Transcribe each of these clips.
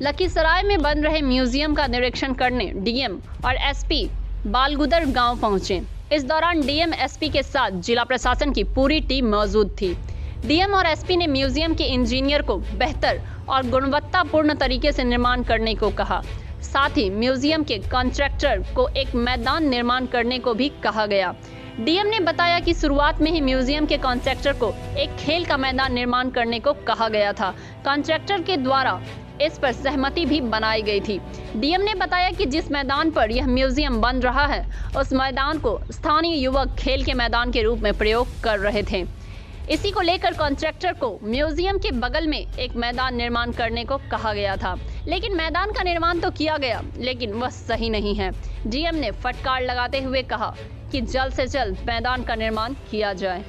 लखीसराय में बन रहे म्यूजियम का निरीक्षण करने डीएम और एसपी बालगुदर गांव पहुंचे। इस दौरान डीएम एसपी के साथ जिला प्रशासन की पूरी टीम मौजूद थी। डीएम और एसपी ने म्यूजियम के इंजीनियर को बेहतर और गुणवत्तापूर्ण तरीके से निर्माण करने को कहा। साथ ही म्यूजियम के कॉन्ट्रैक्टर को एक मैदान निर्माण करने को भी कहा गया। डीएम ने बताया कि शुरुआत में ही म्यूजियम के कॉन्ट्रैक्टर को एक खेल का मैदान निर्माण करने को कहा गया था। कॉन्ट्रैक्टर के द्वारा इस पर सहमति भी बनाई गई थी। डीएम ने बताया कि जिस मैदान पर यह म्यूजियम बन रहा है उस मैदान को स्थानीय युवक खेल के मैदान के रूप में प्रयोग कर रहे थे। इसी को लेकर कॉन्ट्रैक्टर को म्यूजियम के बगल में एक मैदान निर्माण करने को कहा गया था, लेकिन मैदान का निर्माण तो किया गया लेकिन वह सही नहीं है। डीएम ने फटकार लगाते हुए कहा कि जल्द से जल्द मैदान का निर्माण किया जाए।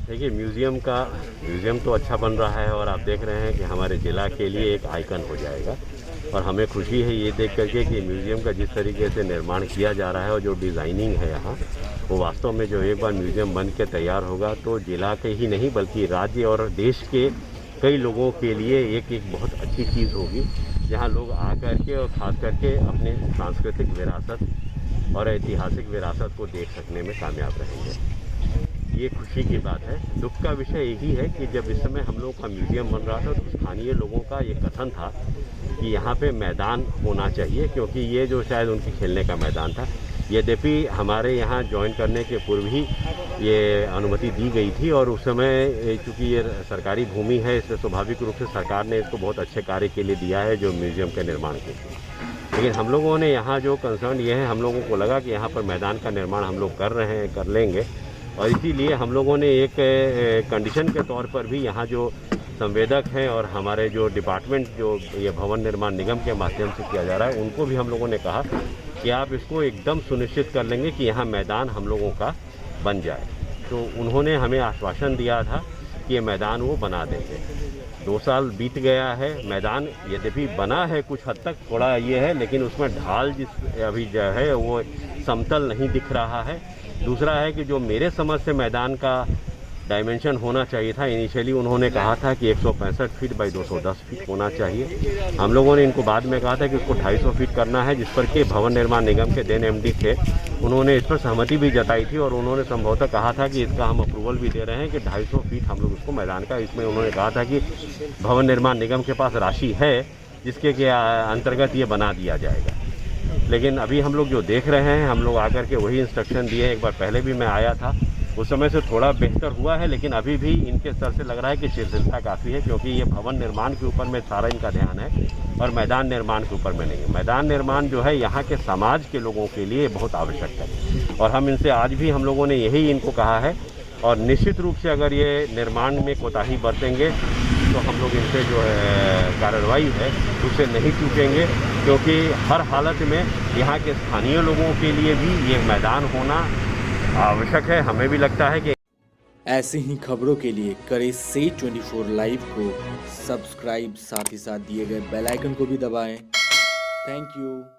देखिए म्यूज़ियम तो अच्छा बन रहा है और आप देख रहे हैं कि हमारे ज़िला के लिए एक आइकन हो जाएगा और हमें खुशी है ये देख करके कि म्यूज़ियम का जिस तरीके से निर्माण किया जा रहा है और जो डिज़ाइनिंग है यहाँ वो वास्तव में जो एक बार म्यूज़ियम बन के तैयार होगा तो ज़िला के ही नहीं बल्कि राज्य और देश के कई लोगों के लिए एक बहुत अच्छी चीज़ होगी, जहाँ लोग आ करके और ख़ास करके अपने सांस्कृतिक विरासत और ऐतिहासिक विरासत को देख सकने में कामयाब रहेंगे। ये खुशी की बात है। दुख का विषय यही है कि जब इस समय हम लोगों का म्यूज़ियम बन रहा था तो स्थानीय लोगों का ये कथन था कि यहाँ पे मैदान होना चाहिए, क्योंकि ये जो शायद उनके खेलने का मैदान था। यद्यपि हमारे यहाँ ज्वाइन करने के पूर्व ही ये अनुमति दी गई थी और उस समय चूँकि ये सरकारी भूमि है इसलिए स्वाभाविक रूप से सरकार ने इसको बहुत अच्छे कार्य के लिए दिया है, जो म्यूज़ियम के निर्माण के लिए। लेकिन हम लोगों ने यहाँ जो कंसर्न ये है, हम लोगों को लगा कि यहाँ पर मैदान का निर्माण हम लोग कर रहे हैं, कर लेंगे, और इसीलिए हम लोगों ने एक कंडीशन के तौर पर भी यहाँ जो संवेदक हैं और हमारे जो डिपार्टमेंट जो ये भवन निर्माण निगम के माध्यम से किया जा रहा है उनको भी हम लोगों ने कहा कि आप इसको एकदम सुनिश्चित कर लेंगे कि यहाँ मैदान हम लोगों का बन जाए। तो उन्होंने हमें आश्वासन दिया था कि ये मैदान वो बना देंगे। 2 साल बीत गया है, मैदान यद्यपि बना है कुछ हद तक, थोड़ा ये है, लेकिन उसमें ढाल जिस अभी जो है वो समतल नहीं दिख रहा है। दूसरा है कि जो मेरे समझ से मैदान का डायमेंशन होना चाहिए था, इनिशियली उन्होंने कहा था कि 165 फीट बाई 210 फीट होना चाहिए। हम लोगों ने इनको बाद में कहा था कि उसको 250 फीट करना है, जिस पर कि भवन निर्माण निगम के देन एमडी थे, उन्होंने इस पर सहमति भी जताई थी और उन्होंने संभवतः कहा था कि इसका हम अप्रूवल भी दे रहे हैं कि 250 फीट हम लोग उसको मैदान का, इसमें उन्होंने कहा था कि भवन निर्माण निगम के पास राशि है जिसके अंतर्गत ये बना दिया जाएगा। लेकिन अभी हम लोग जो देख रहे हैं, हम लोग आकर के वही इंस्ट्रक्शन दिए। एक बार पहले भी मैं आया था, उस समय से थोड़ा बेहतर हुआ है, लेकिन अभी भी इनके स्तर से लग रहा है कि शिथिलता काफ़ी है, क्योंकि ये भवन निर्माण के ऊपर में सारा इनका ध्यान है और मैदान निर्माण के ऊपर में नहीं है। मैदान निर्माण जो है यहाँ के समाज के लोगों के लिए बहुत आवश्यक है और हम इनसे आज भी हम लोगों ने यही इनको कहा है और निश्चित रूप से अगर ये निर्माण में कोताही बरतेंगे तो हम लोग इनसे जो है कार्रवाई है उससे नहीं चूकेंगे, क्योंकि हर हालत में यहाँ के स्थानीय लोगों के लिए भी ये मैदान होना आवश्यक है। हमें भी लगता है कि ऐसी ही खबरों के लिए करें से 24 लाइव को सब्सक्राइब, साथ ही साथ दिए गए बेल आइकन को भी दबाएं। Thank you.